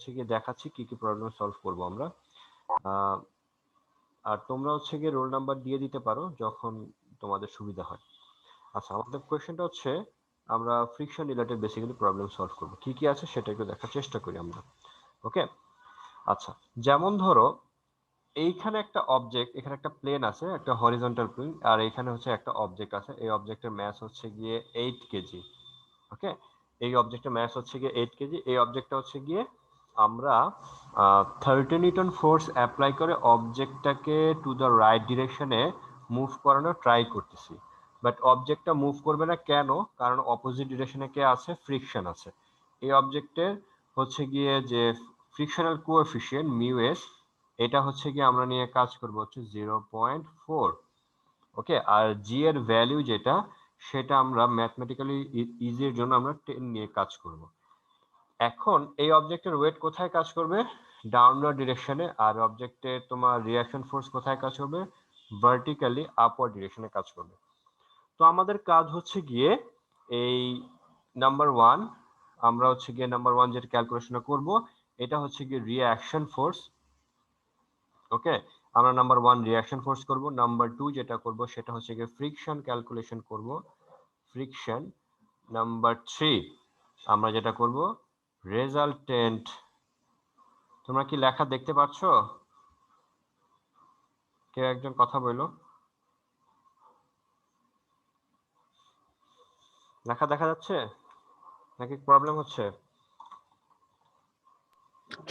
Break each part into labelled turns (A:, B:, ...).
A: হচ্ছে গিয়ে দেখাচ্ছি কি কি প্রবলেম সলভ করব আমরা। আর তোমরা হচ্ছে গিয়ে রোল নাম্বার দিয়ে দিতে পারো যখন তোমাদের সুবিধা হয়। আচ্ছা, আমাদের কোয়েশ্চেনটা হচ্ছে আমরা friction related basically problem solve করব। কি কি আছে সেটা একটু দেখার চেষ্টা করি আমরা। ওকে, আচ্ছা, যেমন ধরো এইখানে একটা অবজেক্ট, এখানে একটা প্লেন আছে, একটা হরিজন্টাল প্লেন, আর এখানে হচ্ছে একটা অবজেক্ট আছে। এই অবজেক্টের ম্যাস হচ্ছে গিয়ে 8 কেজি। ওকে, এই অবজেক্টের ম্যাস হচ্ছে গিয়ে 8 কেজি। এই অবজেক্টটা হচ্ছে গিয়ে আমরা 30 নিউটন ফোর্স অ্যাপ্লাই করে অবজেক্টটাকে টু দ্য রাইট ডিরেকশনে মুভ করানোর ট্রাই করতেছি। বাট অবজেক্টটা মুভ করবে না কেন? কারণ অপোজিট ডিরেকশনে কে আছে? ফ্রিকশন আছে। এই অবজেক্টের হচ্ছে গিয়ে যে ফ্রিকশনাল কোএফিসিয়েন্ট মিউ এস, এটা হচ্ছে গিয়ে আমরা নিয়ে কাজ করব হচ্ছে 0.4। ওকে, আর জি এর ভ্যালু যেটা, সেটা আমরা ম্যাথমেটিক্যালি ইজির জন্য আমরা 10 নিয়ে কাজ করব। এখন এই অবজেক্টের ওয়েট কোথায় কাজ করবে? ডাউনওয়ার্ড ডিরেকশনে। আর অবজেক্টের তোমার রিঅ্যাকশন ফোর্স কোথায় কাজ করবে? ভার্টিক্যালি আপওয়ার্ড ডিরেকশনে কাজ করবে। তো আমাদের কাজ হচ্ছে গিয়ে এই নাম্বার ওয়ান, আমরা হচ্ছে গিয়ে নাম্বার ওয়ান যেটা ক্যালকুলেশন করব, এটা হচ্ছে গিয়ে রিঅ্যাকশন ফোর্স। ওকে, আমরা নাম্বার ওয়ান রিঅ্যাকশন ফোর্স করব। নাম্বার টু যেটা করব সেটা হচ্ছে গিয়ে ফ্রিকশন ক্যালকুলেশন করব, ফ্রিকশন। নাম্বার থ্রি আমরা যেটা করব রেজাল্টেন্ট। তোমরা কি লেখা দেখতে পাচ্ছ? কেউ একজন কথা বলো। লেখা দেখা যাচ্ছে নাকি প্রবলেম হচ্ছে?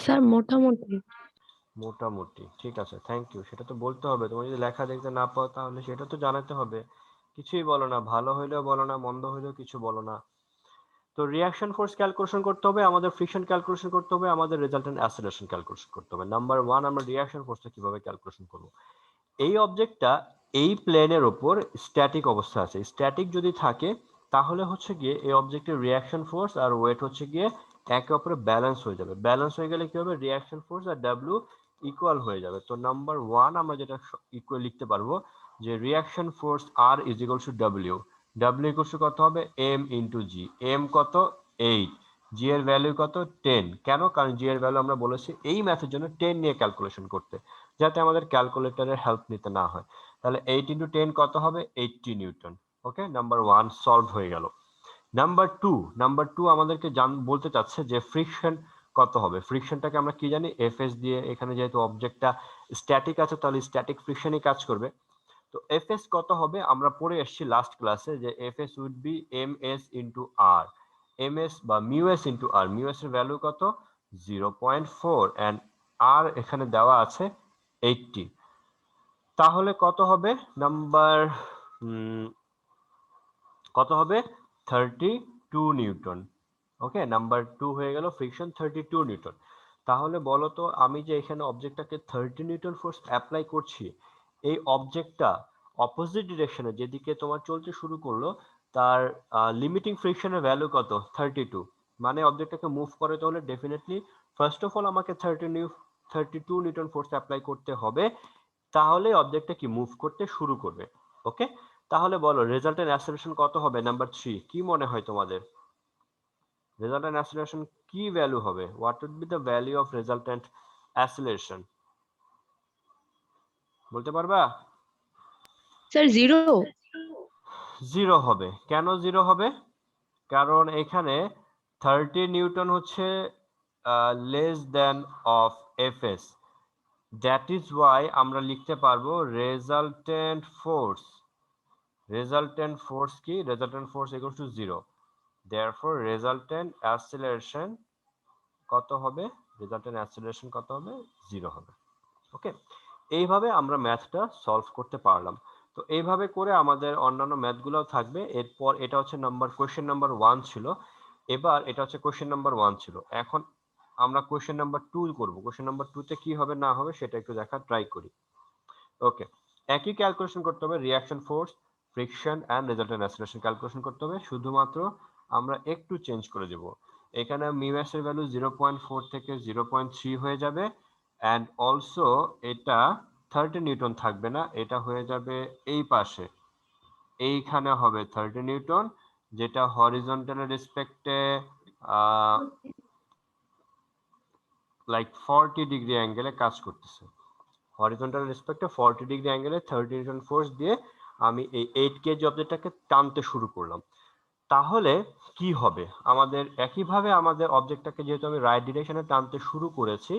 B: স্যার মোটামুটি।
A: মোটামুটি ঠিক আছে, থ্যাংক ইউ। সেটা তো বলতে হবে, তোমার যদি লেখা দেখতে না পাও তাহলে সেটা তো জানাতে হবে। কিছুই বলো না, ভালো হইলেও বলো না, মন্দ হইলেও কিছু বলো না। তো রিঅ্যাকশন ফোর্স ক্যালকুলেশন করতে হবে, আমাদের ফ্রিকশন ক্যালকুলেশন করতে হবে, আমাদের রেজাল্টেন্ট অ্যাসিলেশন ক্যালকুলেশন করতে হবে। নাম্বার ওয়ান, আমরা রিঅ্যাকশন ফোর্সটা কিভাবে ক্যালকুলেশন করব? এই অবজেক্টটা এই প্লেনের ওপর স্ট্যাটিক অবস্থা আছে। স্ট্যাটিক যদি থাকে তাহলে হচ্ছে গিয়ে এই অবজেক্টের রিঅ্যাকশন ফোর্স আর ওয়েট হচ্ছে গিয়ে একে অপরে ব্যালেন্স হয়ে যাবে। ব্যালেন্স হয়ে গেলে কি হবে? রিঅ্যাকশন ফোর্স আর ডাব্লিউ ইকুয়াল হয়ে যাবে। তো নাম্বার ওয়ান আমরা যেটা ইকুয়াল লিখতে পারবো যে reaction force R is equal to W. W equal to কত হবে? এম ইন্টু জি। এম কত? 8। জি এর ভ্যালু কত? 10। কেন? কারণ জি এর ভ্যালু আমরা বলেছি এই ম্যাথের জন্য 10 নিয়ে ক্যালকুলেশন করতে, যাতে আমাদের ক্যালকুলেটরের হেল্প নিতে না হয়। তাহলে 8 ইন্টু 10 কত হবে? 80 নিউটন। ওকে, নাম্বার ওয়ান সলভ হয়ে গেল। নাম্বার টু আমাদেরকে বলতে চাচ্ছে যে ফ্রিকশন কত হবে। ফ্রিকশনটাকে আমরা কি জানি? এফএস দিয়ে। এখানে যেহেতু অবজেক্টটা স্ট্যাটিক আছে তাহলে স্ট্যাটিক ফ্রিকশনই কাজ করবে। তো এফএস কত হবে? আমরা পড়ে এসেছি লাস্ট ক্লাসে যে FS would be M S into R. M S বা mu S into R. Mu S এর ভ্যালু কত? 0.4 অ্যান্ড আর এখানে দেওয়া আছে 80। তাহলে কত হবে? নাম্বার কত হবে? 32 নিউটন। ওকে, নাম্বার টু হয়ে গেল ফ্রিকশন 32 নিউটন। তাহলে বলো তো, আমি যে এখানে অবজেক্টটাকে 30 নিউটন ফোর্স অ্যাপ্লাই করছি, এই অবজেক্টটা অপোজিট ডিরেকশনে যেদিকে তোমার চলতে শুরু করলো, তার লিমিটিং ফ্রিকশনের ভ্যালু কত? 32। মানে অবজেক্টটাকে মুভ করে তাহলে ডেফিনেটলি ফার্স্ট অফ অল আমাকে 32 নিউটন ফোর্স অ্যাপ্লাই করতে হবে, তাহলে অবজেক্টটা কি মুভ করতে শুরু করবে। ওকে, তাহলে বলো রেজাল্টেন্ট অ্যাসেলারেশন কত হবে? নাম্বার থ্রি, কি মনে হয় তোমাদের? রেজাল্টেন্ট অ্যাসেলারেশন কি ভ্যালু হবে? What would be the value of resultant acceleration? বলতে পারবা?
B: Sir zero.
A: জিরো হবে। কেন জিরো হবে? কারণ এখানে 30 নিউটন হচ্ছে less than of FS. That is Y আমরা লিখতে পারবো রেজাল্টেন্ট ফোর্স। রেজাল্টেন্ট ফোর্স কি? Resultant force equal to zero. therefore resultant acceleration কত হবে? রেজাল্টেন্ট অ্যাসেলারেশন কত হবে? জিরো হবে। ওকে, এইভাবে আমরা ম্যাথটা সলভ করতে পারলাম। তো এইভাবে করে আমাদের অন্যান্য ম্যাথগুলোও থাকবে। এরপর এটা হচ্ছে কোয়েশ্চেন নাম্বার ওয়ান ছিল। এবার এটা হচ্ছে কোয়েশ্চেন নাম্বার ওয়ান ছিল। এখন আমরা কোয়েশ্চেন নাম্বার টু করবো। কোয়েশ্চেন নাম্বার টুতে কি হবে না হবে সেটা একটু দেখার ট্রাই করি। ওকে, একই ক্যালকুলেশন করতে হবে, reaction force, friction and resultant acceleration calculation করতে হবে। শুধুমাত্র আমরা একটু চেঞ্জ করে দেব। এখানে মিউ এর ভ্যালু 0.4 থেকে 0.3 হয়ে যাবে, অ্যান্ড অলসো এটা 30 নিউটন থাকবে না, এটা হয়ে যাবে এই পাশে। এইখানে হবে 30 নিউটন, যেটা হরিজন্টালের রেসপেক্টে লাইক 40 ডিগ্রি অ্যাঙ্গেলে কাজ করতেছে, হরিজন্টাল রেসপেক্টে 40 ডিগ্রি অ্যাঙ্গেলে 30 নিউটন ফোর্স দিয়ে আমি এই 8 কেজি অবজেক্টটাকে টানতে শুরু করলাম। তাহলে কি হবে, আমাদের একইভাবে আমাদের অবজেক্টটাকে যেহেতু আমি রাইট ডিরেকশনে টানতে শুরু করেছি,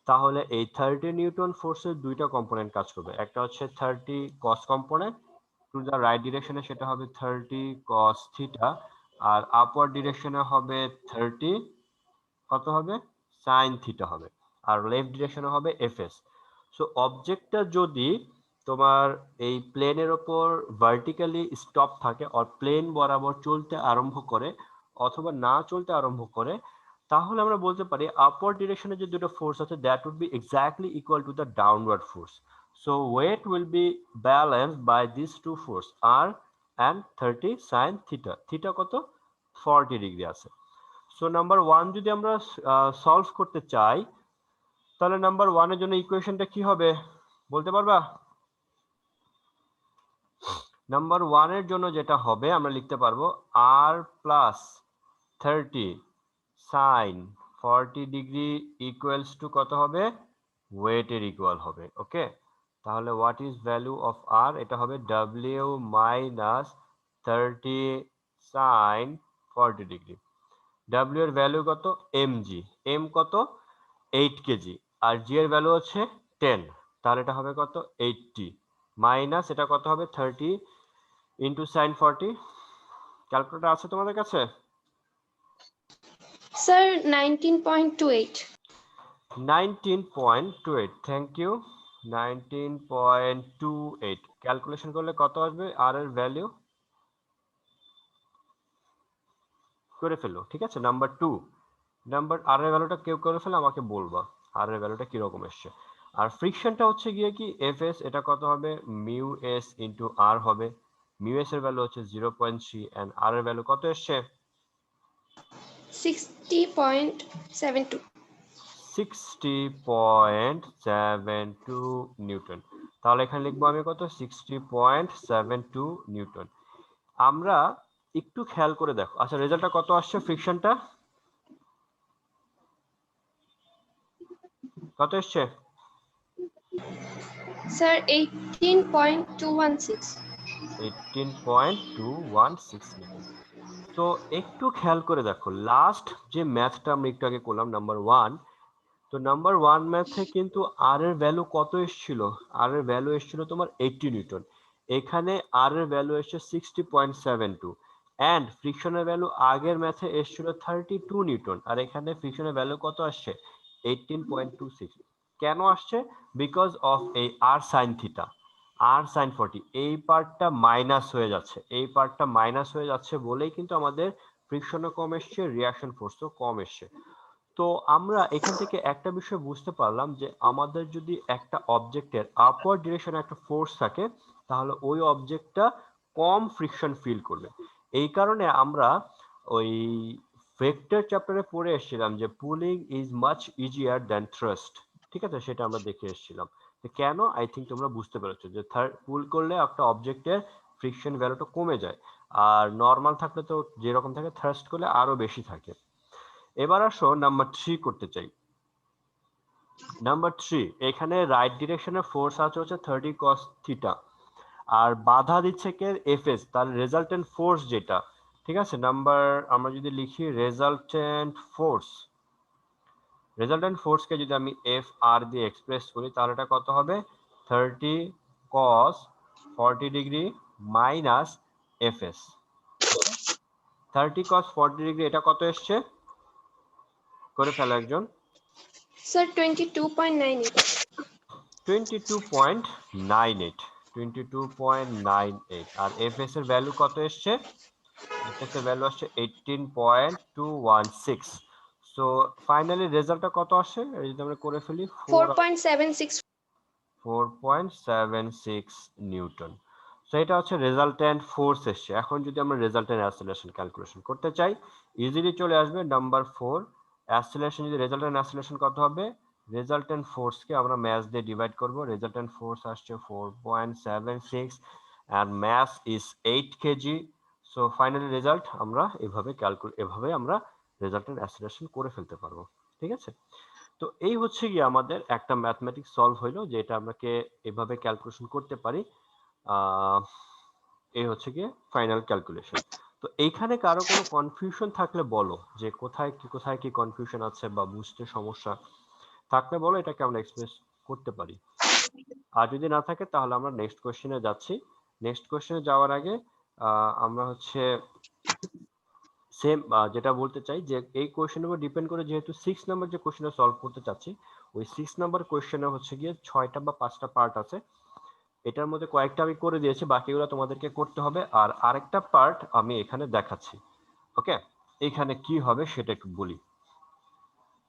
A: তাহলে এই 30 নিউটন ফোর্সের দুইটা কম্পোনেন্ট কাজ করবে। একটা হচ্ছে 30 কস কম্পোনেন্ট টু দ্য রাইট ডিরেকশনে, সেটা হবে 30 কস থিটা, আর আপওয়ার্ড ডিরেকশনে হবে 30 কত হবে সাইন থিটা হবে, আর লেফট ডিরেকশনে হবে এফএস। সো অবজেক্টটা যদি তোমার এই প্লেনের ওপর ভার্টিক্যালি স্টপ থাকে আর প্লেন বরাবর চলতে আরম্ভ করে অথবা না চলতে আরম্ভ করে, তাহলে আমরা বলতে পারি আপওয়ার্ড ডিরেকশনে যে দুটো ফোর্স আছে that would be exactly equal to the downward force. So weight will be balanced by this two force R and 30 sine theta. Theta কত 40 ডিগ্রি আছে। সো নাম্বার 1 যদি আমরা সলভ করতে চাই, তাহলে নাম্বার 1 এর জন্য ইকুয়েশনটা কি হবে বলতে পারবা? নাম্বার 1 এর জন্য যেটা হবে আমরা লিখতে পারবো r plus 30 sine 40 degree equals to কত হবে, ওয়েটের ইকুয়াল হবে। ওকে, তাহলে what is value of r, এটা হবে w minus 30 sine 40 degree. W এর ভ্যালু কত, mg, m কত 8 কেজি, আর g এর ভ্যালু হচ্ছে 10, তাহলে এটা হবে কত 80 মাইনাস এটা কত হবে 30 ইন্টু সাইন 40। ক্যালকুলেটর আছে তোমাদের কাছে?
B: স্যার 19.28।
A: 19.28, thank you. 19.28 ক্যালকুলেশন করলে কত আসবে আর এর ভ্যালু, করে ফেলো। ঠিক আছে, নাম্বার 2, নাম্বার আর এর ভ্যালুটা কেউ করে ফেলে আমাকে বলবা আর এর ভ্যালুটা কিরকম এসছে। আর ফ্রিকশনটা হচ্ছে গিয়ে কি এফ এস, এটা কত হবে মিউ এস ইন্টু আর হবে। মিউ এস এর ভ্যালু হচ্ছে 0.3 এন্ড আর এর ভ্যালু কত এসছে
B: 60.72।
A: 60.72 নিউটন। তাহলে এখানে লিখবো আমি কত 60.72 নিউটন। আমরা একটু খেয়াল করে দেখো, আচ্ছা রেজাল্টটা কত আসছে, ফ্রিকশনটা কত এসছে?
B: স্যার 18.216।
A: 18.216 নিউটন। তো একটু খেয়াল করে দেখো, লাস্ট যে ম্যাথটা আমরা একটু আগে করলাম নাম্বার 1, তো নাম্বার 1 ম্যাথে কিন্তু আর এর ভ্যালু কত এসেছিল, আর এর ভ্যালু এসেছিল তোমার 80 নিউটন, এখানে আর এর ভ্যালু এসেছে 60.72 এন্ড ফ্রিকশনের ভ্যালু আগের ম্যাথে এসেছিল 32 নিউটন, আর এখানে ফ্রিকশনের ভ্যালু কত আসছে 18.26। কেন আসছে, বিকজ অফ এই আর সাইন থিটা, আর সাইন 40 এই পার্টটা মাইনাস হয়ে যাচ্ছে, এই পার্টটা মাইনাস হয়ে যাচ্ছে বলেই কিন্তু আমাদের ফ্রিকশনও কম এসছে, রিঅ্যাকশন ফোর্সও কম এসছে। তো আমরা এখান থেকে একটা বিষয় বুঝতে পারলাম যে আমাদের যদি একটা অবজেক্টের আপওয়ার্ড ডিরেকশনে একটা ফোর্স থাকে, তাহলে ওই অবজেক্টটা কম ফ্রিকশন ফিল করবে। এই কারণে আমরা ওই ভেক্টর চ্যাপ্টারে পড়ে এসেছিলাম যে pulling is much easier than thrust. ঠিক আছে, সেটা আমরা দেখে এসেছিলাম। তো কেন, আই থিঙ্ক তোমরা বুঝতে পেরেছো যে পুল করলে একটা অবজেক্টের ফ্রিকশন ভ্যালুটা কমে যায়, আর নর্মাল থাকলে তো যেরকম থাকে, থ্রাস্ট করলে আরো বেশি থাকে। এবার আসো নাম্বার 3 করতে চাই। নাম্বার 3, এখানে রাইট ডিরেকশনে ফোর্স আছে হচ্ছে 30 cos থিটা, আর বাধা দিচ্ছে কে এফএস, তার রেজাল্টেন্ট ফোর্স যেটা। ঠিক আছে, নাম্বার আমরা যদি লিখি রেজাল্টেন্ট ফোর্সকে যদি আমি এফ আর দিয়ে এক্সপ্রেস করি, তাহলে এটা কত হবে 30 cos 40 degree minus FS. 30 cos 40 degree এটা কত এসছে, করে ফেলো একজন।
B: স্যার 22.98।
A: 22.98 আর এফএস এর ভ্যালু কত এসছে, এফএস এর ভ্যালু আসছে 18.216। সো ফাইনালি রেজাল্টটা কত আসে, এই যদি আমরা করে ফেলি
B: 4.76।
A: 4.76 নিউটন। সো এটা হচ্ছে রেজাল্টেন্ট ফোর্স এসছে। এখন যদি আমরা রেজাল্টেন্ট অ্যাসেলারেশন ক্যালকুলেশন করতে চাই, ইজিলি চলে আসবে নাম্বার 4। অ্যাসেলারেশন যদি রেজাল্টেন্ট অ্যাসেলারেশন কত হবে, রেজাল্টেন্ট ফোর্সকে আমরা ম্যাস দিয়ে ডিভাইড করব। রেজাল্টেন্ট ফোর্স আসছে 4.76 and mass is 8 KG. So finally result আমরা এভাবে আমরা রেজাল্টেন্ট অ্যাসেলারেশন করে ফেলতে পারবো। ঠিক আছে, তো এই হচ্ছে গিয়ে আমাদের একটা ম্যাথমেটিক্স সলভ হইলো, যেটা আমরাকে এভাবে ক্যালকুলেশন করতে পারি। এই হচ্ছে গিয়ে ফাইনাল ক্যালকুলেশন। তো এইখানে কারো কোনো কনফিউশন থাকলে বলো, যে কোথায় কি কনফিউশন আছে বা বুঝতে সমস্যা থাকলে বলো, এটাকে আমরা এক্সপ্রেস করতে পারি। আর যদি না থাকে তাহলে আমরা নেক্সট কোশ্চেনে যাচ্ছি। নেক্সট কোশ্চেনে যাওয়ার আগে আমরা হচ্ছে সেম যেটা বলতে চাই, যে এই কোশ্চেনের উপর ডিপেন্ড করে, যেহেতু 6 নাম্বার যে কোশ্চেনটা সলভ করতে চাচ্ছি, ওই 6 নাম্বার কোশ্চেনে হচ্ছে গিয়ে 6টা বা 5টা পার্ট আছে। এটার মধ্যে কয়েকটা আমি করে দিয়েছি, বাকিগুলো তোমাদেরকে করতে হবে। আর আরেকটা পার্ট আমি এখানে দেখাচ্ছি। ওকে, এখানে কি হবে সেটা একটু বলি।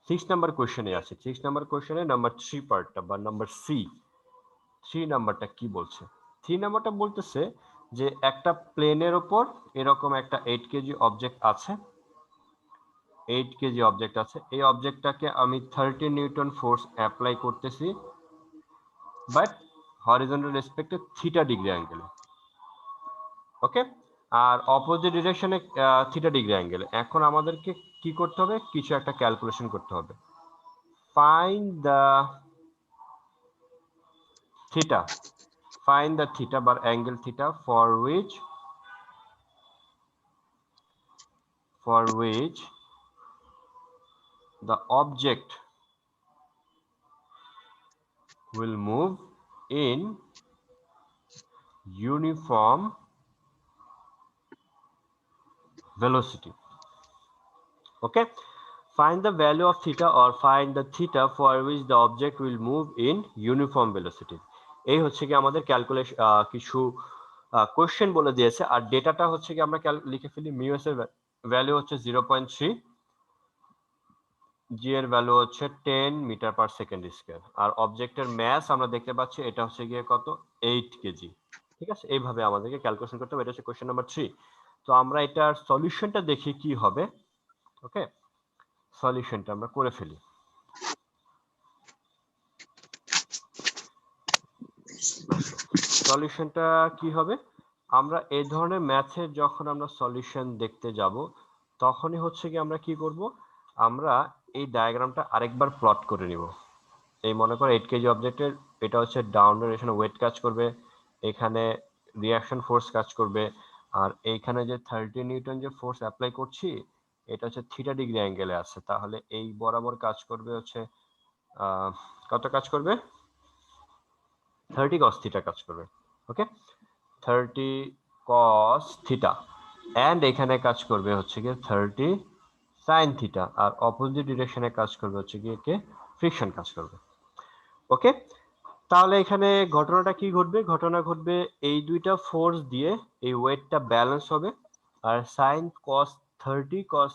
A: 6 নাম্বার কোশ্চেনে আছে, 6 নাম্বার কোশ্চেনে নাম্বার 3 পার্টটা বা নাম্বার সি, 3 নাম্বারটা কি বলছে? 3 নাম্বারটা বলতেছে যে একটা প্লেনের ওপর এরকম একটা 8 কেজি অবজেক্ট আছে, 8 কেজি অবজেক্ট আছে। এই অবজেক্টটাকে আমি 30 নিউটন ফোর্স অ্যাপ্লাই করতেছি, বাট হরিজন্টাল রেসপেক্টে থিটা ডিগ্রি অ্যাঙ্গেলে। ওকে, আর অপোজিট ডিরেকশনে থিটা ডিগ্রি অ্যাঙ্গেলে। এখন আমাদেরকে কি করতে হবে? কিছু একটা ক্যালকুলেশন করতে হবে। Find the theta, find the theta bar angle theta for which the object will move in uniform velocity. Okay, find the value of theta or find the theta for which the object will move in uniform velocity. এই হচ্ছে কি আমাদের calculation, কিছু question বলে দিয়েছে। আর ডেটাটা হচ্ছে কি আমরা লিখে ফেলি। মিউ এস এর ভ্যালু হচ্ছে 0.3, জি এর ভ্যালু হচ্ছে 10 মিটার পার সেকেন্ড স্কয়ার, আর অবজেক্টের ম্যাস আমরা দেখতে পাচ্ছি এটা হচ্ছে গিয়ে কত, 8 কেজি। ঠিক আছে, এইভাবে আমাদেরকে ক্যালকুলেশন করতে হবে। এটা হচ্ছে কোশ্চেন নাম্বার 3। তো আমরা এটার সলিউশনটা দেখি কি হবে। ওকে, সলিউশনটা আমরা করে ফেলি। সলিউশনটা কি হবে? আমরা এই ধরনের ম্যাথের যখন আমরা সলিউশন দেখতে যাব, তখনই হচ্ছে কি আমরা কি করব, আমরা এই ডায়াগ্রামটা আরেকবার প্লট করে নিব। এই মনে করো 8 কেজি অবজেক্টের এটা হচ্ছে ডাউন ডাইরেকশনে ওয়েট কাজ করবে, এখানে রিঅ্যাকশন ফোর্স কাজ করবে, আর এইখানে যে 30 নিউটন যে ফোর্স অ্যাপ্লাই করছি এটা হচ্ছে থিটা ডিগ্রি অ্যাঙ্গেলে আছে। তাহলে এই বরাবর কাজ করবে হচ্ছে কত কাজ করবে, 30 cos থিটা কাজ করবে। ওকে, 30 cos থিটা, এন্ড এখানে কাজ করবে হচ্ছে গিয়ে 30 sin থিটা, আর অপোজিট ডিরেকশনে কাজ করবে হচ্ছে গিয়ে কে, ফ্রিকশন কাজ করবে। ওকে, তাহলে এখানে ঘটনাটা কি ঘটবে? ঘটনা ঘটবে এই দুইটা ফোর্স দিয়ে এই ওয়েটটা ব্যালেন্স হবে, আর সাইন কস 30 cos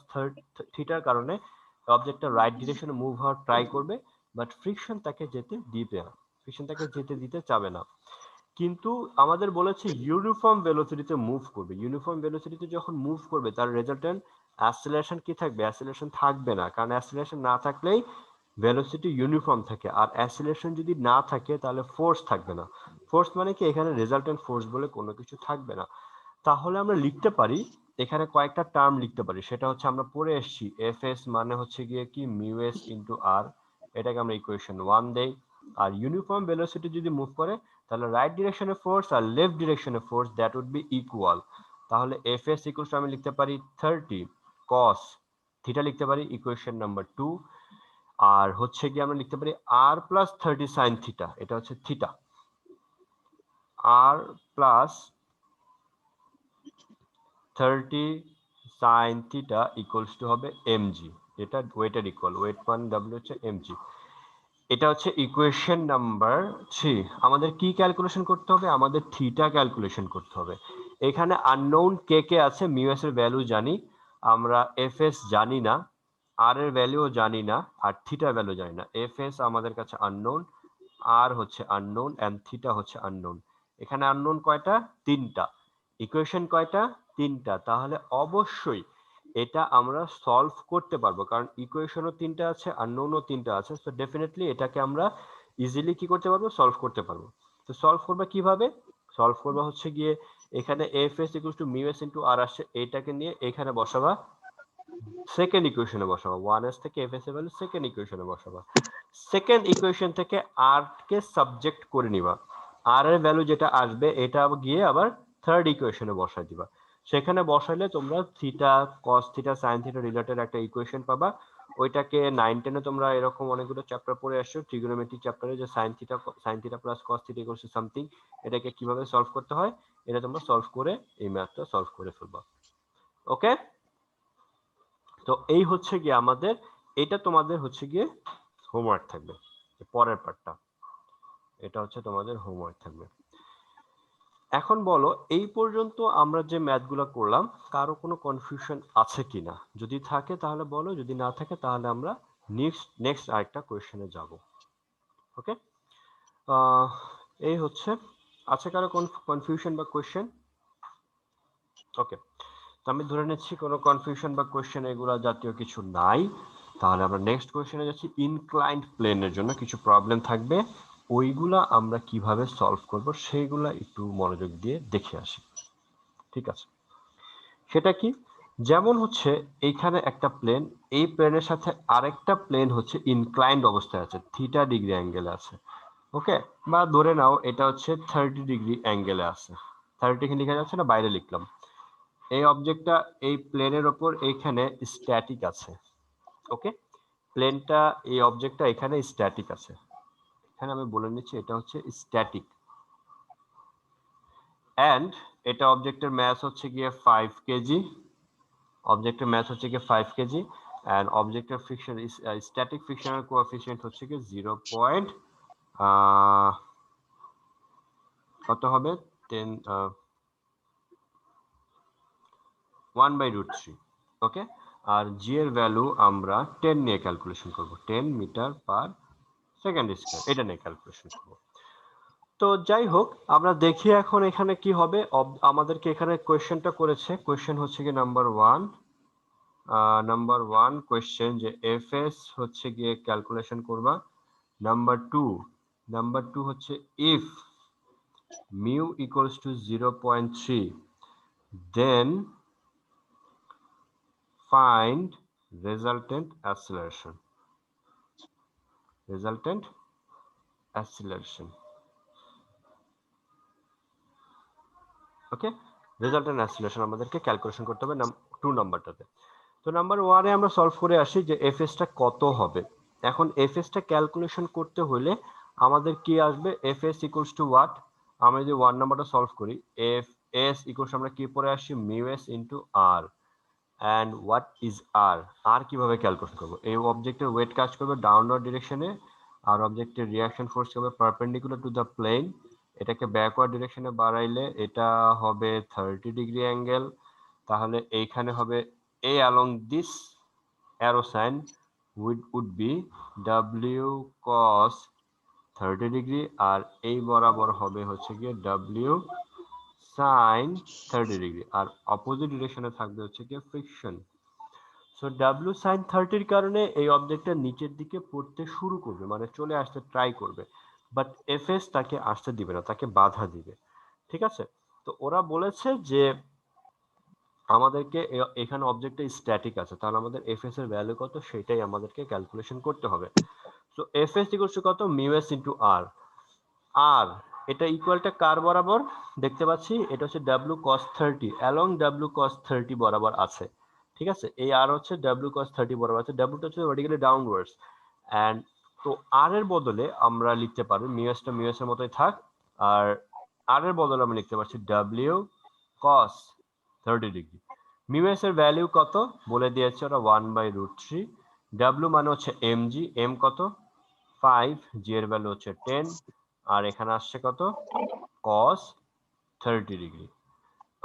A: থিটার কারণে অবজেক্টটা রাইট ডিরেকশনে মুভ হওয়ার ট্রাই করবে, বাট ফ্রিকশন তাকে যেতে দিবে না, ফ্রিকশন তাকে যেতে দিতে চাবে না। কিন্তু আমাদের বলেছে ইউনিফর্ম ভেলোসিটিতে মুভ করবে। ইউনিফর্ম ভেলোসিটিতে যখন মুভ করবে তার রেজাল্টেন্ট অ্যাসেলারেশন কি থাকবে? অ্যাসেলারেশন থাকবে না, কারণ অ্যাসেলারেশন না থাকলেই ভেলোসিটি ইউনিফর্ম থাকে, আর অ্যাসেলারেশন যদি না থাকে তাহলে ফোর্স থাকবে না। ফোর্স মানে কি, এখানে রেজাল্টেন্ট ফোর্স বলে কোনো কিছু থাকবে না। তাহলে আমরা লিখতে পারি, এখানে কয়েকটা টার্ম লিখতে পারি। সেটা হচ্ছে আমরা পড়ে এসেছি, এফ এস মানে হচ্ছে গিয়ে কি, মিউ এস ইন্টু আর, এটাকে আমরা ইকুয়েশন 1 দেই। আর ইউনিফর্ম ভেলোসিটি যদি মুভ করে তাহলে রাইট ডিরেকশনে ফোর্স আর লেফট ডিরেকশনে force that would be equal. তাহলে এফ এস ইকুয়ালস আমি লিখতে পারি 30 cos থিটা লিখতে পারি ইকুয়েশন নাম্বার 2, আর হচ্ছে কি আমরা লিখতে পারি আর প্লাস 30 সাইন থিটা, এটা হচ্ছে থিটা, আর plus 30 sine theta equals to হবে mg, এটা ওয়েটের ইকুয়াল, ওয়েট মান w হচ্ছে mg। এটা হচ্ছে ইকুয়েশন নাম্বার 3। আমাদের কি ক্যালকুলেশন করতে হবে? আমাদের থিটা ক্যালকুলেশন করতে হবে। এখানে আননোন কে কে আছে, মিউ এস এর ভ্যালু জানি আমরা, এফ এস জানি না, আর এর ভ্যালুও জানি না, আর থিটা ভ্যালু জানি না। এফ এস আমাদের কাছে আননোন, আর হচ্ছে আননোন, এন্ড থিটা হচ্ছে আননোন। এখানে আননোন কয়টা? 3টা। ইকুয়েশন কয়টা? 3টা। তাহলে অবশ্যই এটা আমরা সলভ করতে পারবো, কারণ ইকুয়েশনও 3টা আছে, আননোনও 3টা আছে। সো ডেফিনেটলি এটাকে আমরা ইজিলি কি করতে পারবো, সলভ করতে পারবো। তো সলভ করবে কিভাবে? সলভ করবে হচ্ছে গিয়ে এখানে F S equals to mu S into R আসছে, এইটাকে নিয়ে এখানে বসাবা, সেকেন্ড ইকুয়েশনে বসাবা, 1s থেকে fs এর ভ্যালু সেকেন্ড ইকুয়েশনে বসাবা। সেকেন্ড ইকুয়েশন থেকে r কে সাবজেক্ট করে নিবা, r এর ভ্যালু যেটা আসবে এটা গিয়ে আবার থার্ড ইকুয়েশনে বসাই দিবা। সেখানে বসাইলে তোমরা theta cos theta sine theta related একটা ইকুয়েশন পাবা। ওইটাকে 9-10 এ তোমরা এরকম অনেকগুলো চ্যাপ্টার পড়ে আসছো ট্রিগোনোমেট্রি চ্যাপ্টারে, যে sine theta plus cos theta equals to something, এটাকে কিভাবে সলভ করতে হয় এটা তোমরা সলভ করে এই ম্যাথটা সলভ করে ফেলবা। ওকে, তো এই হচ্ছে গিয়ে আমাদের, এটা তোমাদের হচ্ছে গিয়ে হোমওয়ার্ক থাকবে, পরের পার্টটা এটা হচ্ছে তোমাদের হোমওয়ার্ক থাকবে। এখন বলো এই পর্যন্ত আমরা যে ম্যাথগুলো করলাম কারো কোনো কনফিউশন আছে কিনা? যদি থাকে তাহলে বলো, যদি না থাকে তাহলে আমরা নেক্সট আরেকটা কোয়েশ্চেনে যাব। ওকে, এই হচ্ছে, আছে কারো কনফিউশন বা কোয়েশ্চেন? ওকে, তো আমি ধরে নিচ্ছি কোনো কনফিউশন বা কোয়েশ্চেন এগুলা জাতীয় কিছু নাই। তাহলে আমরা নেক্সট কোয়েশ্চেনে যাচ্ছি। ইনক্লাইন্ড প্লেনের জন্য কিছু প্রবলেম থাকবে, ওইগুলা আমরা কিভাবে সলভ করব সেইগুলা একটু মনোযোগ দিয়ে দেখে আসি। ঠিক আছে, সেটা কি? যেমন হচ্ছে এইখানে একটা প্লেন, এই প্লেনের সাথে আরেকটা প্লেন হচ্ছে ইনক্লাইন্ড অবস্থায় আছে, থিটা ডিগ্রি অ্যাঙ্গেলে আছে। ওকে, বা ধরে নাও এটা হচ্ছে 30 ডিগ্রি অ্যাঙ্গেলে আছে। 30 এখানে লেখা যাচ্ছে না, বাইরে লিখলাম। এই অবজেক্টটা এই প্লেনের ওপর এইখানে স্ট্যাটিক আছে। ওকে, প্লেনটা এই অবজেক্টটা এখানে স্ট্যাটিক আছে, এখানে আমি বলে নিচ্ছি এটা হচ্ছে স্ট্যাটিক। অ্যান্ড এটা অবজেক্টের ম্যাস হচ্ছে গিয়ে 5 কেজি, অবজেক্টের ম্যাস হচ্ছে গিয়ে 5 কেজি। অ্যান্ড অবজেক্টের ফ্রিকশন স্ট্যাটিক ফ্রিকশনাল কোএফিসিয়েন্ট হচ্ছে গিয়ে 0. কত হবে 10 1/√3। ওকে, আর জি এর ভ্যালু আমরা 10 নিয়ে ক্যালকুলেশন করব, 10 মিটার পার সেকেন্ড স্কয়ার, এটা নিয়ে ক্যালকুলেশন করব। তো যাই হোক, আমরা দেখি এখন এখানে কি হবে। আমাদেরকে এখানে কোয়েশ্চেনটা করেছে, কোয়েশ্চেন হচ্ছে কি নাম্বার ওয়ান কোয়েশ্চেন যে এফএস হচ্ছে গিয়ে ক্যালকুলেশন করবা। নাম্বার টু হচ্ছে if mu equals to 0.3 then find resultant acceleration. Okay, resultant acceleration আমাদেরকে ক্যালকুলেশন করতে হবে 2 নাম্বারটাতে। তো নাম্বার 1 এ আমরা সলভ করে আসি যে এফএসটা কত হবে। এখন এফএসটা ক্যালকুলেশন করতে হলে আমাদের কি আসবে, এফএস ইকুয়ালস টু হোয়াট। আমরা যদি 1 নাম্বারটা সলভ করি, এফ এস ইকুয়ালস আমরা কি পরে আসি, mu S into R. And what is R, R কিভাবে ক্যালকুলেট করবো? এই অবজেক্টের ওয়েট কাজ করবে ডাউনওয়ার্ড ডিরেকশনে, আর অবজেক্টের রিয়াকশন ফোর্স হবে পারপেন্ডিকুলার টু দ্য প্লেন। এটাকে ব্যাকওয়ার্ড ডিরেকশনে বাড়াইলে এটা হবে 30 ডিগ্রি অ্যাঙ্গেল। তাহলে এইখানে হবে a along this arrow sign would be w cos 30 degree, আর এই বরাবর হবে হচ্ছে গিয়ে w sin 30 ডিগ্রি, আর অপোজিট ডিরেকশনে থাকবে হচ্ছে গিয়ে ফ্রিকশন। সো ডাব্লিউ সাইন 30 কারণে এই অবজেক্টটা নিচের দিকে পড়তে শুরু করবে, মানে চলে আসতে ট্রাই করবে, বাট এফএস তাকে আসতে দিবে না, তাকে বাধা দিবে। ঠিক আছে, তো ওরা বলেছে যে আমাদেরকে এখানে অবজেক্টটা স্ট্যাটিক আছে, তাহলে আমাদের এফএস এর ভ্যালু কত সেটাই আমাদেরকে ক্যালকুলেশন করতে হবে। সো এফএস ইকুয়ালস টু কত, মিউ এস ইনটু আর। আর এটা ইকুয়ালটা কার বরাবর দেখতে পাচ্ছি, এটা হচ্ছে ডাব্লিউ কস 30 অ্যালং ডাব্লিউ কস 30 বরাবর আছে। ঠিক আছে, এই আর হচ্ছে ডাব্লিউ কস 30 বরাবর আছে, ডাব্লিউটা হচ্ছে ভার্টিক্যালি ডাউনওয়ার্ডস। এন্ড তো আর এর বদলে আমরা লিখতে পারি মিউএসটা মিউএস এর মতোই থাক, আর আর এর বদলে আমরা লিখতে পারছি ডাব্লিউ কস 30 ডিগ্রি। মিউএস এর ভ্যালু কত বলে দিয়েছে ওরা, 1/√3। ডাব্লিউ মানে হচ্ছে এমজি, এম কত 5, জি এর ভ্যালু হচ্ছে 10, আর এখানে আসছে কত cos 30 ডিগ্রি।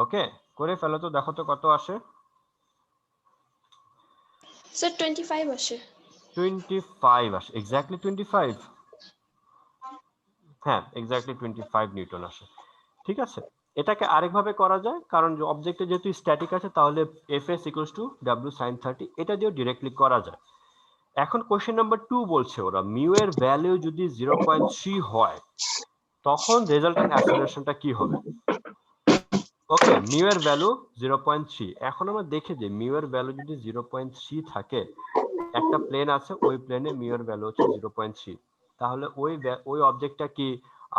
A: ওকে, করে ফেলো তো, দেখো তো কত আসে।
B: স্যার 25 আসে।
A: 25 আসে, এক্স্যাক্টলি 25। হ্যাঁ, এক্স্যাক্টলি 25 নিউটন আসে। ঠিক আছে, এটাকে আরেকভাবে করা যায়, কারণ অবজেক্টে যেহেতু স্ট্যাটিক আছে তাহলে FS equals to W sine 30, এটা দিয়েও ডিরেক্টলি করা যায়। এখন কোশ্চেন নাম্বার 2 বলছে ওরা মিউ এর ভ্যালু যদি 0.3 হয় তখন রেজাল্টেন্ট অ্যাসেলারেশনটা কি হবে। ওকে, মিউ এর ভ্যালু 0.3। এখন আমরা দেখি যে মিউ এর ভ্যালু যদি 0.3 থাকে, একটা প্লেন আছে, ওই প্লেনে মিউ এর ভ্যালু হচ্ছে 0.3, তাহলে ওই অবজেক্টটা কি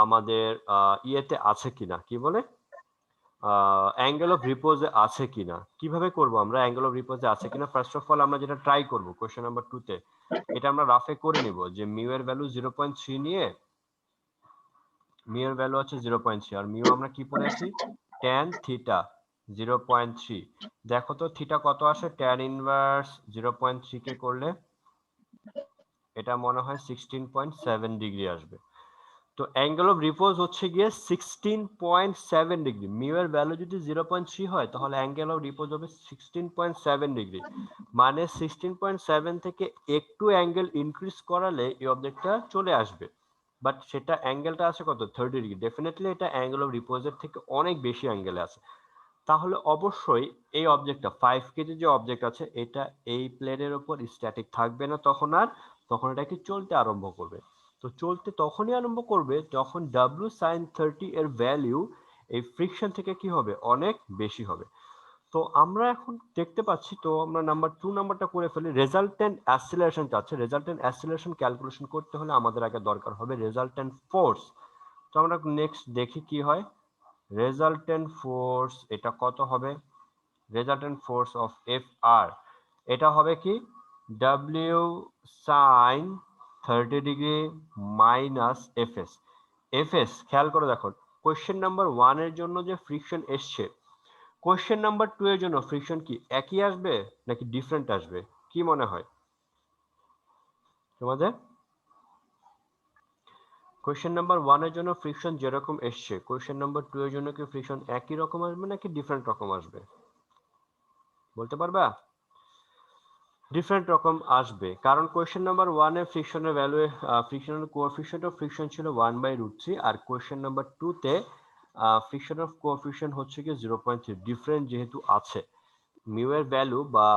A: আমাদের ইয়েতে আছে কিনা, কি বলে, অ্যাঙ্গেল অফ রিপোজে আছে কিনা। কিভাবে করব আমরা অ্যাঙ্গেল অফ রিপোজে আছে কিনা? ফার্স্ট অফ অল আমরা যেটা ট্রাই করব কোশ্চেন নাম্বার 2 তে, এটা আমরা রাফে করে নিব যে মিউ এর ভ্যালু 0.3 নিয়ে, মিউ এর ভ্যালু হচ্ছে 0.3, আর মিউ আমরা কি পড়ে আছি, tan থিটা 0.3। দেখো তো থিটা কত আসে, tan ইনভার্স 0.3 কে করলে এটা মনে হয় 16.7 ডিগ্রি আসবে। তো অ্যাঙ্গেল অফ রিপোজ হচ্ছে গিয়ে 16.7 ডিগ্রি। মিউ এর ভ্যালু যদি 0.3 হয় তাহলে অ্যাঙ্গেল অফ রিপোজ হবে 16.7 ডিগ্রি। মানে 16.7 থেকে একটু অ্যাঙ্গেল ইনক্রিজ করালে এই অবজেক্টটা চলে আসবে, বাট সেটা অ্যাঙ্গেলটা আছে কত, 30 ডিগ্রি। ডেফিনেটলি এটা অ্যাঙ্গেল অফ রিপোজের থেকে অনেক বেশি অ্যাঙ্গেলে আছে। তাহলে অবশ্যই এই অবজেক্টটা 5 কেজি যে অবজেক্ট আছে, এটা এই প্লেনের উপর স্ট্যাটিক থাকবে না তখন, আর তখন এটা কি চলতে আরম্ভ করবে। তো চলতে তখনই আরম্ভ করবে যখন W sin 30 এর ভ্যালু এই ফ্রিকশন থেকে কি হবে, অনেক বেশি হবে। তো আমরা এখন দেখতে পাচ্ছি, তো আমরা নাম্বার 2 নাম্বারটা করে ফেলি। রেজাল্টেন্ট অ্যাসিলারেশন চাচ্ছে। রেজাল্টেন্ট অ্যাসিলারেশন ক্যালকুলেশন করতে হলে আমাদের আগে দরকার হবে রেজাল্টেন্ট ফোর্স। তো আমরা নেক্সট দেখি কি হয়। রেজাল্টেন্ট ফোর্স এটা কত হবে, resultant force of F R এটা হবে কি W sine 30 degree minus F S. F S খেয়াল করে দেখো, কোয়েশ্চেন নাম্বার 1 এর জন্য যে ফ্রিকশন এসছে, কোয়েশ্চেন নাম্বার 2 এর জন্য ফ্রিকশন কি একই আসবে নাকি ডিফারেন্ট আসবে, কি মনে হয় তোমাদের? কোয়েশ্চেন নাম্বার 1 এর জন্য ফ্রিকশন যেরকম এসছে, কোয়েশ্চেন নাম্বার 2 এর জন্য কি ফ্রিকশন একই রকম আসবে নাকি ডিফারেন্ট রকম আসবে, বলতে পারবা? ডিফারেন্ট রকম আসবে, কারণ কোয়েশ্চেন নাম্বার 1 এ ফ্রিকশনের ভ্যালু, ফ্রিকশনের কোএফিশিয়েন্ট অফ ফ্রিকশন ছিল 1/√3, আর কোয়েশ্চেন নাম্বার 2 তে ফ্রিকশন অফ কোএফিশিয়েন্ট হচ্ছে কি 0.3। ডিফারেন্ট যেহেতু আছে, মিউ এর ভ্যালু বা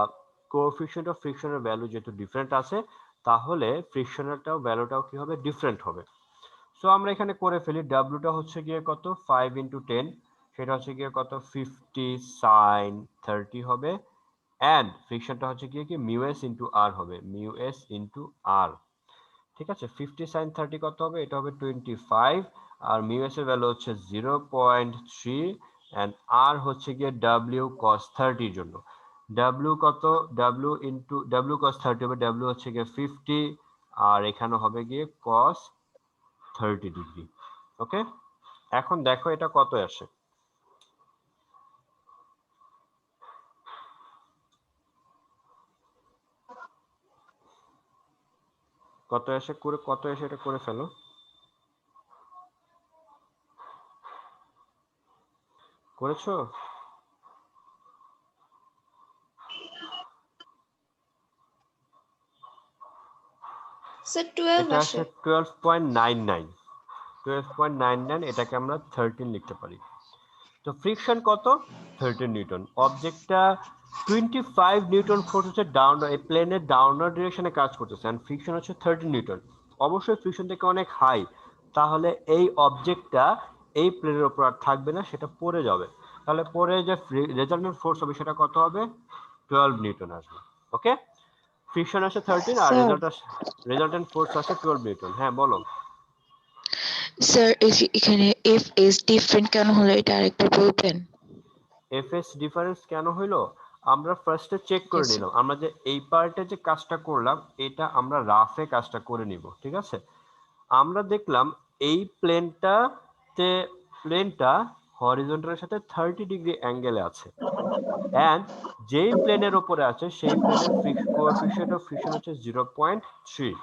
A: কোএফিশিয়েন্ট অফ ফ্রিকশনের ভ্যালু যেহেতু ডিফারেন্ট আছে, তাহলে ফ্রিকশনেরটাও ভ্যালুটাও কি হবে, ডিফারেন্ট হবে। সো আমরা এখানে করে ফেলি, ডাব্লিউটা হচ্ছে গিয়ে কত, 5 × 10, সেটা হচ্ছে গিয়ে কত, 50 sin 30 হবে, এন্ড ফ্রিকশনটা হচ্ছে গিয়ে কি মিউ এস ইন্টু আর হবে, মিউ এস ইন্টু আর। ঠিক আছে, 50 sin 30 কত হবে, এটা হবে 25, আর মিউ এস এর ভ্যালু হচ্ছে 0.3, এন্ড আর হচ্ছে গিয়ে ডাব্লিউ cos 30 এর জন্য। ডাব্লিউ কত, ডাব্লিউ ইন্টু ডাব্লিউ cos 30 হবে, ডাব্লিউ হচ্ছে গিয়ে 50, আর এখানে হবে গিয়ে cos 30 ডিগ্রি। ওকে, এখন দেখো এটা কত আসে। কত আসে করে, কত আসে এটা করে ফেলো। করেছো?
B: স্যার 12
A: এটা
B: আসে।
A: আসে 12.99। 12.99, এটাকে আমরা 13 লিখতে পারি। তো ফ্রিকশন কত, 13 নিউটন। অবজেক্টটা 25 নিউটন ফোর্স হচ্ছে ডাউন, এই প্লেনের ডাউনওয়ার্ড ডিরেকশনে কাজ করতেছে, এন্ড ফ্রিকশন হচ্ছে 13 নিউটন। অবশ্যই ফ্রিকশন থেকে অনেক হাই, তাহলে এই অবজেক্টটা এই প্লেনের উপর আর থাকবে না, সেটা পড়ে যাবে। তাহলে পরে যে রেজাল্টেন্ট ফোর্স হবে সেটা কত হবে, 12 নিউটন আসবে। ওকে, ফ্রিকশন আসে 13 আর
C: স্যার
A: রেজাল্টেন্ট ফোর্স আসে 12 নিউটন। হ্যাঁ বলো।
C: স্যার এই যে এখানে এফ এস ডিফারেন্ট কেন হলো এটা আরেকবার বলবেন?
A: এফএস ডিফারেন্স কেন হইলো, আমরা ফার্স্টে চেক করে
C: Yes, sir.
A: নিলাম, আমরা যে এই পার্টে যে কাজটা করলাম এটা আমরা রাফে কাজটা করে নিব, ঠিক আছে। আমরা দেখলাম এই প্লেনটাতে, প্লেনটা হরিজন্টালের সাথে 30 ডিগ্রি অ্যাঙ্গেলে আছে, এন্ড যেই প্লেনের উপরে আছে সেই প্লেনের কোএফিশিয়েন্ট অফ ফ্রিকশন হচ্ছে 0.3।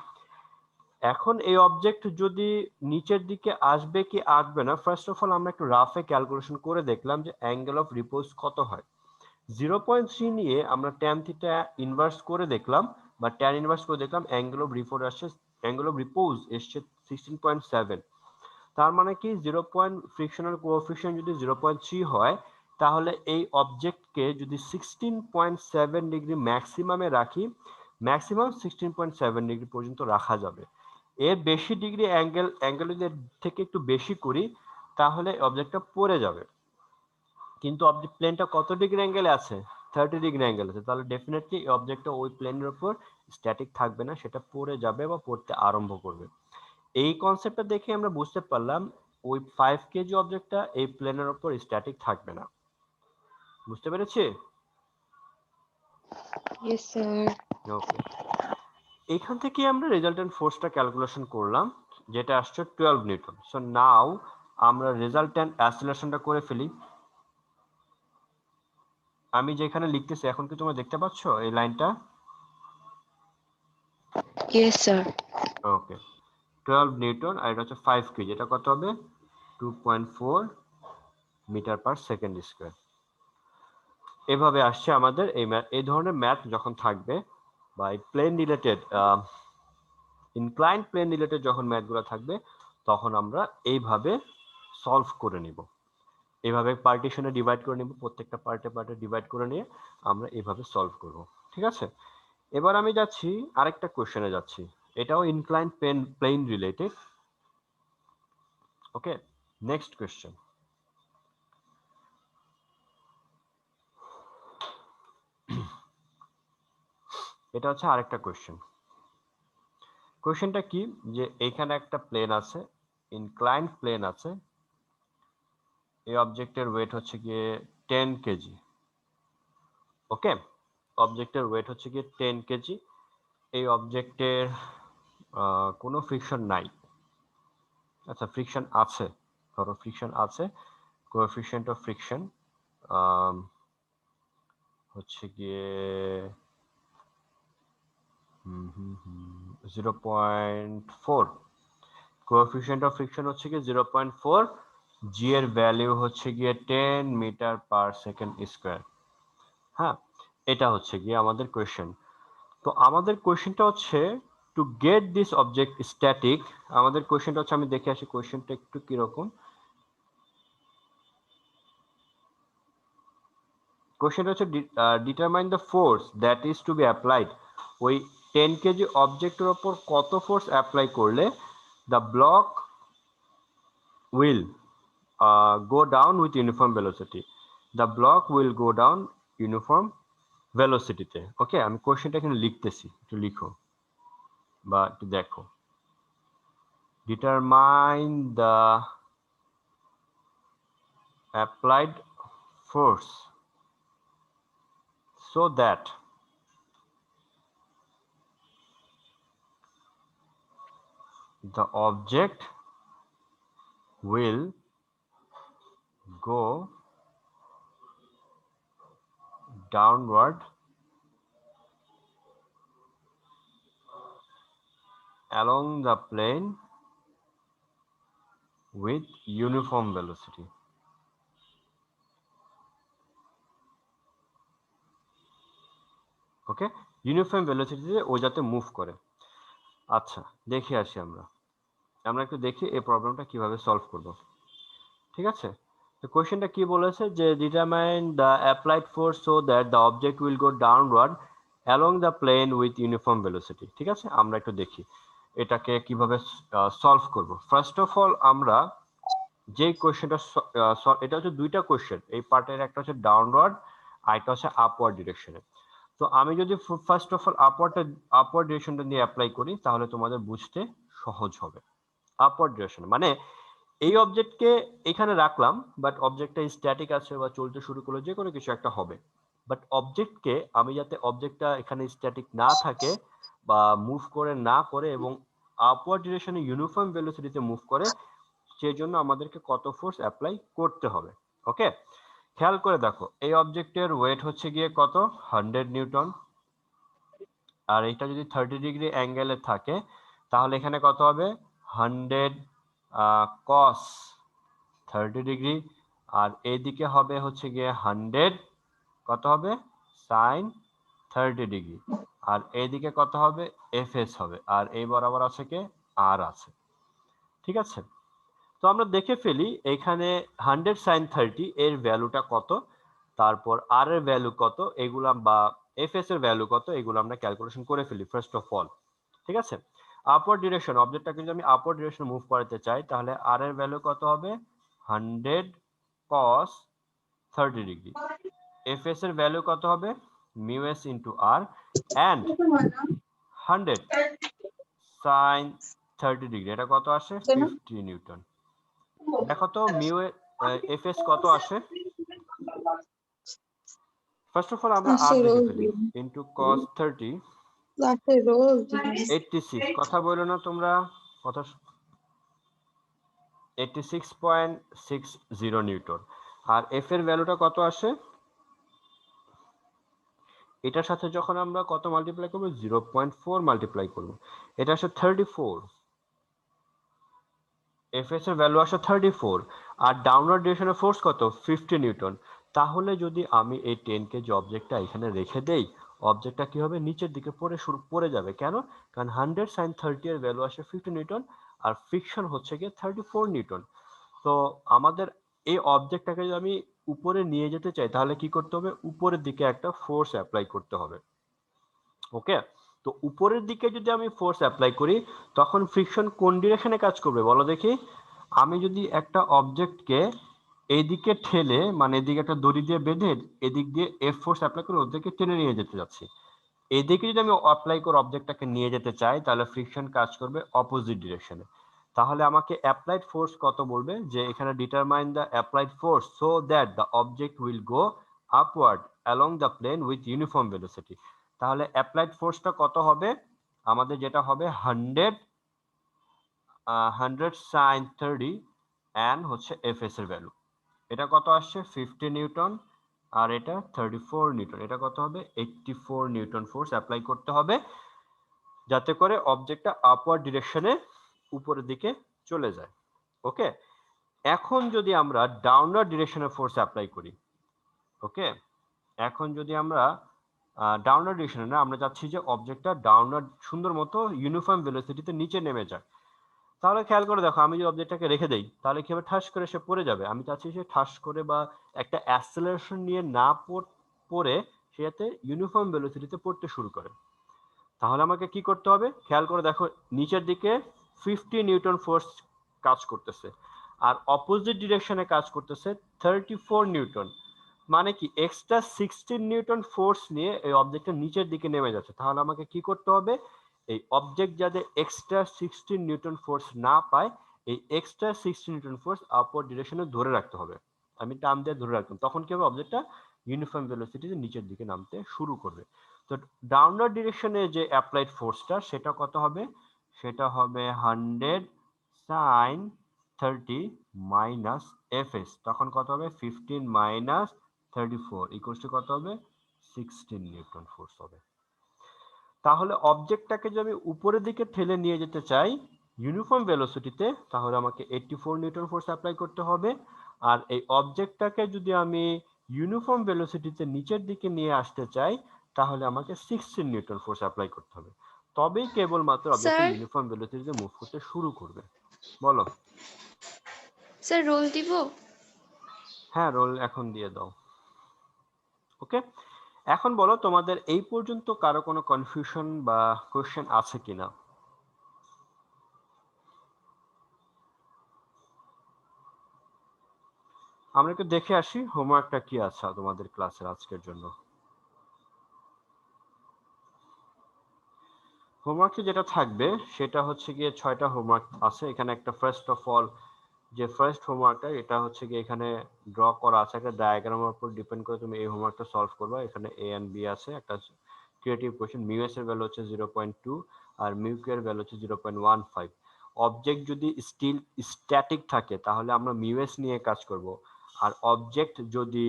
A: এখন এই অবজেক্ট যদি নিচের দিকে আসবে কি আসবে না, ফার্স্ট অফ অল আমরা একটু রাফে ক্যালকুলেশন করে দেখলাম যে অ্যাঙ্গেল অফ রিপোজ কত হয়। 0.3 নিয়ে আমরা ট্যান থিটা ইনভার্স করে দেখলাম, বা ট্যান ইনভার্স করে দেখলাম, অ্যাঙ্গেল অফ রিপোজ আসছে, অ্যাঙ্গেল অফ রিপোজ এসছে 16.7। তার মানে কি 0. ফ্রিকশনাল কোএফিশিয়েন্ট যদি 0.3 হয়, তাহলে এই অবজেক্টকে যদি 16.7 ডিগ্রি ম্যাক্সিমামে রাখি, ম্যাক্সিমাম 16.7 ডিগ্রি পর্যন্ত রাখা যাবে। এর বেশি ডিগ্রি অ্যাঙ্গেল যদি থেকে একটু বেশি করি তাহলে অবজেক্টটা পড়ে যাবে। কিন্তু অবজেক্ট প্লেনটা কত ডিগ্রি অ্যাঙ্গেলে আছে, 30 ডিগ্রি অ্যাঙ্গেল আছে, তাহলে ডেফিনেটলি এই অবজেক্টটা ওই প্লেনের উপর স্ট্যাটিক থাকবে না, সেটা পড়ে যাবে বা পড়তে আরম্ভ করবে। এই কনসেপ্টটা দেখে আমরা বুঝতে পারলাম ওই 5 কেজি অবজেক্টটা এই প্লেনের উপর স্ট্যাটিক থাকবে না। বুঝতে পেরেছি?
C: Yes, sir.
A: ওকে, এইখান থেকে আমরা রেজাল্টেন্ট ফোর্সটা ক্যালকুলেশন করলাম, যেটা আসছে 12 নিউটন। সো নাও আমরা রেজাল্টেন্ট অ্যাসিলেশনটা করে ফেলি। আমি যেখানে লিখতেছি এখন কি তোমরা দেখতে পাচ্ছ এই লাইনটা?
C: Yes, sir.
A: ওকে, 12 নিউটন আর এটা হচ্ছে 5 কেজি, এটা কত হবে? 2.4 মিটার পার সেকেন্ড স্কয়ার। এভাবে আসছে আমাদের এই ধরনের ম্যাথ যখন থাকবে বা এই plane related inclined plane related যখন ম্যাথগুলো থাকবে তখন আমরা এইভাবে সলভ করে নিব। এইভাবে পার্টিশনে ডিভাইড করে নিব, প্রত্যেকটা পার্টে ডিভাইড করে নিয়ে আমরা এইভাবে সলভ করব। ঠিক আছে, এবার আমি যাচ্ছি আরেকটা কোশ্চেনে যাচ্ছি, এটাও ইনক্লাইন্ড প্লেন রিলেটেড। ওকে, নেক্সট কোশ্চেন। এটা হচ্ছে আরেকটা কোশ্চেন। কোশ্চেনটা কি, যে এইখানে একটা প্লেন আছে, ইনক্লাইন্ড প্লেন আছে, এই অবজেক্টের ওয়েট হচ্ছে গিয়ে 10 কেজি। ওকে, অবজেক্টের ওয়েট হচ্ছে গিয়ে 10 কেজি। এই অবজেক্টের কোনো ফ্রিকশন নাই, আচ্ছা ফ্রিকশন আছে, ধরো ফ্রিকশন আছে, কোএফিসিয়েন্ট অফ ফ্রিকশন হচ্ছে গিয়ে 0.4, কোএফিসিয়েন্ট অফ ফ্রিকশন হচ্ছে গিয়ে 0.4, জি এর ভ্যালু হচ্ছে গিয়ে 10 মিটার পার সেকেন্ড স্কয়ার। হ্যাঁ, এটা হচ্ছে গিয়ে আমাদের কোয়েশ্চেন। তো আমাদের কোয়েশ্চেনটা হচ্ছে to get this object static, আমাদের কোয়েশ্চেনটা হচ্ছে, আমি দেখে আসি কোয়েশ্চেনটা একটু কিরকম। কোয়েশ্চেনটা হচ্ছে determine the force that is to be applied, ওই 10 কেজি অবজেক্টের ওপর কত ফোর্স অ্যাপ্লাই করলে the block will go down with uniform velocity, the block will go down uniform velocity তে। ওকে, আমি কোশ্চেনটা এখানে লিখতেছি, একটু লিখো বা একটু দেখো। Determine the applied force so that the object will go downward along the plane with uniform velocity. Okay, uniform ভেলোসিটিতে ও যাতে মুভ করে। আচ্ছা, দেখে আসি আমরা একটু দেখি এই প্রবলেমটা কিভাবে সলভ করব। ঠিক আছে, তো কোশ্চেনটা কি বলেছে, যে determine the applied force so that the object will go downward along the plane with uniform velocity. ঠিক আছে, আমরা একটু দেখি এটাকে কিভাবে সলভ করব। ফার্স্ট অফ অল আমরা যে কোশ্চেনটা, এটা হচ্ছে দুইটা কোশ্চেন, এই পার্টের একটা হচ্ছে ডাউনওয়ার্ড আর একটা হচ্ছে আপওয়ার্ড ডিরেকশনে। তো আমি যদি ফার্স্ট অফ অল আপওয়ার্ড ডিরেকশনটা নিয়ে অ্যাপ্লাই করি তাহলে তোমাদের বুঝতে সহজ হবে। আপওয়ার্ড ডিরেকশন মানে এই অবজেক্টকে এখানে রাখলাম, বাট অবজেক্টটা স্ট্যাটিক আছে বা চলতে শুরু করলো, যে কোনো কিছু একটা হবে, বাট অবজেক্টকে আমি যাতে অবজেক্টটা এখানে স্ট্যাটিক না থাকে বা মুভ করে না করে এবং আপওয়ার্ড ডিরেকশনে ইউনিফর্ম ভেলোসিটিতে মুভ করে, সেই জন্য আমাদেরকে কত ফোর্স অ্যাপ্লাই করতে হবে। ওকে, খেয়াল করে দেখো, এই অবজেক্টের ওয়েট হচ্ছে গিয়ে কত, 100 নিউটন, আর এটা যদি 30 ডিগ্রি অ্যাঙ্গেলে থাকে তাহলে এখানে কত হবে, 100 cos 30 ডিগ্রি, আর এইদিকে হবে হচ্ছে গিয়ে 100 কত হবে, sin 30 ডিগ্রি, আর এইদিকে কত হবে, fs হবে, আর এই বরাবর আছে কে, r আছে। ঠিক আছে, তো আমরা দেখে ফেলি এখানে 100 sin 30 এর ভ্যালুটা কত, তারপর r এর ভ্যালু কত, এগুলা বা fs এর ভ্যালু কত, এগুলো আমরা ক্যালকুলেশন করে ফেলি ফার্স্ট অফ অল। ঠিক আছে, আপওয়ার্ড ডিরেকশন, অবজেক্টটাকে যদি আমি আপওয়ার্ড ডিরেকশনে মুভ করাতে চাই তাহলে r এর ভ্যালু কত হবে, 100 cos 30 ডিগ্রি। fs এর ভ্যালু কত হবে mu s into R and 100 sin 30 degree, এটা কত আসে 50 নিউটন। দেখো তো মিউ fs কত আসে। ফার্স্ট অফ অল আমরা আর দেখে ফেলি ইন্টু cos 30 86, কথা বলো না তোমরা, কথা 86.60 নিউটন। আর এফ এর ভ্যালুটা কত আসে, এটার সাথে যখন আমরা কত মাল্টিপ্লাই করব 0.4 মাল্টিপ্লাই করব, এটা আসে 34। এফএস এর ভ্যালু আসে 34 আর ডাউনওয়ার্ড ডিরেকশনের ফোর্স কত 50 নিউটন। তাহলে যদি আমি এই 10 কেজি অবজেক্টটা এখানে রেখে দেই, অবজেক্টটা কি হবে নিচের দিকে পড়ে যাবে। কেন? কারণ 100 sin 30 এর ভ্যালু আসে 50 নিউটন আর ফ্রিকশন হচ্ছে গিয়ে 34 নিউটন। তো আমাদের এই অবজেক্টটাকে যদি আমি উপরে নিয়ে যেতে চাই তাহলে কি করতে হবে, উপরের দিকে একটা ফোর্স অ্যাপ্লাই করতে হবে। ওকে, তো উপরের দিকে যদি আমি ফোর্স অ্যাপ্লাই করি তখন ফ্রিকশন কোন ডিরেকশনে কাজ করবে বলো দেখি। আমি যদি একটা অবজেক্টকে এইদিকে ঠেলে, মানে এদিকে একটা দড়ি দিয়ে বেঁধে এদিক দিয়ে এফ ফোর্স অ্যাপ্লাই করে ওদেরকে টেনে নিয়ে যেতে যাচ্ছি, এদিকে যদি আমি অ্যাপ্লাই করে অবজেক্টটাকে নিয়ে যেতে চাই তাহলে ফ্রিকশন কাজ করবে অপোজিট ডিরেকশনে। তাহলে আমাকে অ্যাপ্লাইড ফোর্স কত বলবে, যে এখানে determine the applied force so that the object will go upward along the plane with uniform velocity. তাহলে অ্যাপ্লাইড ফোর্সটা কত হবে আমাদের, যেটা হবে 100 sin 30 অ্যান্ড হচ্ছে এফএস এর ভ্যালু, এটা কত আসছে 50 নিউটন আর এটা 34 নিউটন, এটা কত হবে 84 নিউটন ফোর্স অ্যাপ্লাই করতে হবে যাতে করে অবজেক্টটা আপওয়ার্ড ডিরেকশনে উপরের দিকে চলে যায়। ওকে, এখন যদি আমরা ডাউনওয়ার্ড ডিরেকশনে ফোর্স অ্যাপ্লাই করি, ওকে, এখন যদি আমরা ডাউনওয়ার্ড ডিরেকশনে না, আমরা চাচ্ছি যে অবজেক্টটা ডাউনওয়ার্ড সুন্দর মতো ইউনিফর্ম ভেলোসিটিতে নিচে নেমে যায়, তাহলে খেয়াল করে দেখো আমি যদি অবজেক্টটাকে রেখে দেই তাহলে কি হবে, ঠাস করে সে পড়ে যাবে। আমি চাচ্ছি সে ঠাস করে বা একটা অ্যাক্সেলারেশন নিয়ে না পড়ে সে যাতে ইউনিফর্ম ভেলোসিটিতে পড়তে শুরু করে। তাহলে আমাকে কি করতে হবে, খেয়াল করে দেখো নিচের দিকে 50 নিউটন ফোর্স কাজ করতেছে আর অপোজিট ডিরেকশনে কাজ করতেছে 34 নিউটন, মানে কি এক্সট্রা 16 নিউটন ফোর্স নিয়ে এই অবজেক্টটা নিচের দিকে নেমে যাচ্ছে। তাহলে আমাকে কি করতে হবে, এই অবজেক্ট যাতে এক্সট্রা 16 নিউটন ফোর্স না পায়, এই এক্সট্রা 16 নিউটন ফোর্স আপওয়ার্ড ডিরেকশনে ধরে রাখতে হবে। আমি টার্ম দিয়ে ধরে রাখতাম, তখন কি হবে অবজেক্টটা ইউনিফর্ম ভেলোসিটিতে নিচের দিকে নামতে শুরু করবে। তো ডাউনওয়ার্ড ডিরেকশনে যে অ্যাপ্লাইড ফোর্সটা সেটা কত হবে, সেটা হবে 100 sin 30 মাইনাস এফএস, তখন কত হবে 15 মাইনাস 34 ইকুয়ালস টু কত হবে 16 নিউটন ফোর্স হবে। তাহলে অবজেক্টটাকে যদি আমি উপরের দিকে ঠেলে নিয়ে যেতে চাই ইউনিফর্ম ভেলোসিটিতে তাহলে আমাকে 84 নিউটন ফোর্স অ্যাপ্লাই করতে হবে, আর এই অবজেক্টটাকে যদি আমি ইউনিফর্ম ভেলোসিটিতে নিচের দিকে নিয়ে আসতে চাই তাহলে আমাকে 16 নিউটন ফোর্স অ্যাপ্লাই করতে হবে, তবেই কেবলমাত্র অবজেক্টটা
B: স্যার
A: ইউনিফর্ম ভেলোসিটিতে মুভ করতে শুরু করবে। বলো।
B: স্যার রোল দিব?
A: হ্যাঁ, রোল এখন দিয়ে দাও। ওকে, এখন বলো তোমাদের এই পর্যন্ত কারো কোনো কনফিউশন বা কোশ্চেন আছে কিনা। আমরা একটু দেখে আসি হোমওয়ার্কটা কি আছে তোমাদের ক্লাসের আজকের জন্য। হোমওয়ার্কে যেটা থাকবে সেটা হচ্ছে গিয়ে 6টা হোমওয়ার্ক আছে এখানে। একটা ফার্স্ট অফ অল যে ফার্স্ট হোমওয়ার্কটা এটা হচ্ছে গিয়ে এখানে ড্র করা আছে একটা ডায়াগ্রামের উপর ডিপেন্ড করে তুমি এই হোমওয়ার্কটা সলভ করবা। এখানে এ এন্ড বি আছে, একটা ক্রিয়েটিভ কোশ্চেন, মিউ এস এর ভ্যালু হচ্ছে 0.2 আর মিউ কিউ এর ভ্যালু হচ্ছে 0.15। অবজেক্ট যদি স্টিল স্ট্যাটিক থাকে তাহলে আমরা মিউ এস নিয়ে কাজ করব, আর অবজেক্ট যদি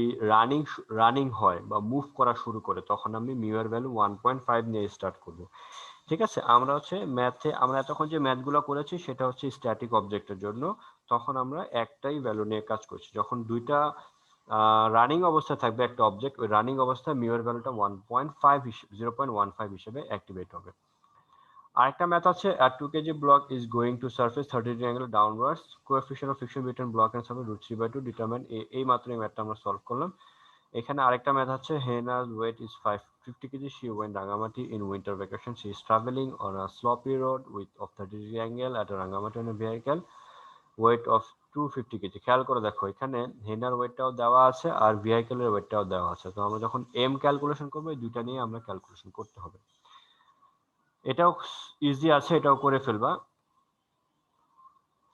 A: রানিং হয় বা মুভ করা শুরু করে তখন আমি মিউ এর ভ্যালু 1.5 নিয়ে স্টার্ট করব। ঠিক আছে, আমরা হচ্ছে ম্যাথে আমরা এতক্ষণ যে ম্যাথগুলো করেছি সেটা হচ্ছে স্ট্যাটিক অবজেক্টের জন্য, তখন আমরা একটাই ভ্যালু নিয়ে কাজ করছি। যখন দুইটা রানিং অবস্থায় থাকবে একটা অবজেক্ট, ওই রানিং অবস্থায় মিউ এর ভ্যালুটা 0.15 হিসেবে অ্যাক্টিভেট হবে। আরেকটা ম্যাথ আছে, a 2 kg block is going to surface 30 degree angle downwards, coefficient of friction between block and surface √3/2, determine এই মাত্র এই ম্যাথটা আমরা সলভ করলাম। এখানে আরেকটা ম্যাথ আছে, Hena's weight is 50 kg, she went Rangamati in winter vacation, she is traveling on a sloppy road with of 30 degree angle at a Rangamati on a vehicle, weight of 250 KG. খেয়াল করে দেখো এখানে হেনার ওয়েটটাও দেওয়া আছে আর ভেহিকলের ওয়েটটাও দেওয়া আছে। তো আমরা যখন এম ক্যালকুলেশন করবো এই দুইটা নিয়ে আমরা ক্যালকুলেশন করতে হবে। এটাও ইজি আছে, এটাও করে ফেলবা।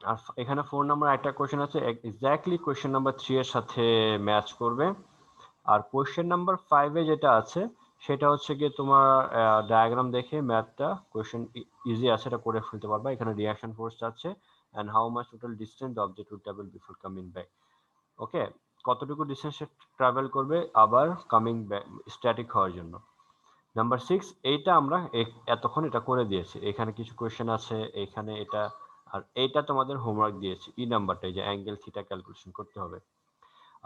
A: আর এখানে 4 নাম্বার একটা কোশ্চেন আছে, এক্স্যাক্টলি কোশ্চেন নাম্বার 3 এর সাথে ম্যাচ করবে। আর কোশ্চেন নাম্বার 5 এ যেটা আছে সেটা হচ্ছে গিয়ে তোমার ডায়াগ্রাম দেখে ম্যাথটা কোশ্চেন ইজি আছে, এটা করে ফেলতে পারবা। এখানে রিঅ্যাকশন ফোর্স আছে and how much total distance the object will travel before coming back. Okay, কতটুকু ডিসটেন্স ট্রাভেল করবে আবার কামিং ব্যাক স্ট্যাটিক হওয়ার জন্য। নাম্বার 6 এইটা আমরা এতক্ষণ এটা করে দিয়েছি। এখানে কিছু কোশ্চেন আছে, এখানে এটা, আর এইটা তোমাদের হোমওয়ার্ক দিয়েছি। ই নাম্বারটা যে অ্যাঙ্গেল থিটা ক্যালকুলেশন করতে হবে।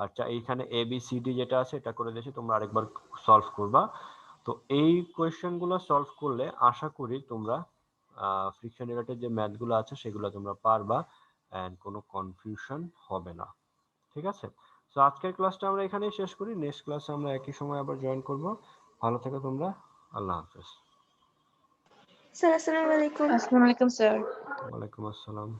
A: আচ্ছা, এইখানে এ বি সি ডি যেটা আছে এটা করে দিয়েছি, তোমরা আরেকবার সলভ করবা। তো এই কোয়েশ্চেনগুলো সলভ করলে আশা করি তোমরা ফ্রিকশন রিলেটেড যে ম্যাথগুলো আছে সেগুলো তোমরা পারবা এন্ড কোনো কনফিউশন হবে না। ঠিক আছে, তো আজকের ক্লাসটা আমরা এখানেই শেষ করি। নেক্সট ক্লাসে আমরা একই সময় আবার জয়েন করব। ভালো থেকো তোমরা। আল্লাহ হাফেজ।
B: স্যার আসসালামু আলাইকুম।
C: আসসালামু আলাইকুম স্যার।
A: ওয়ালাইকুম আসসালাম।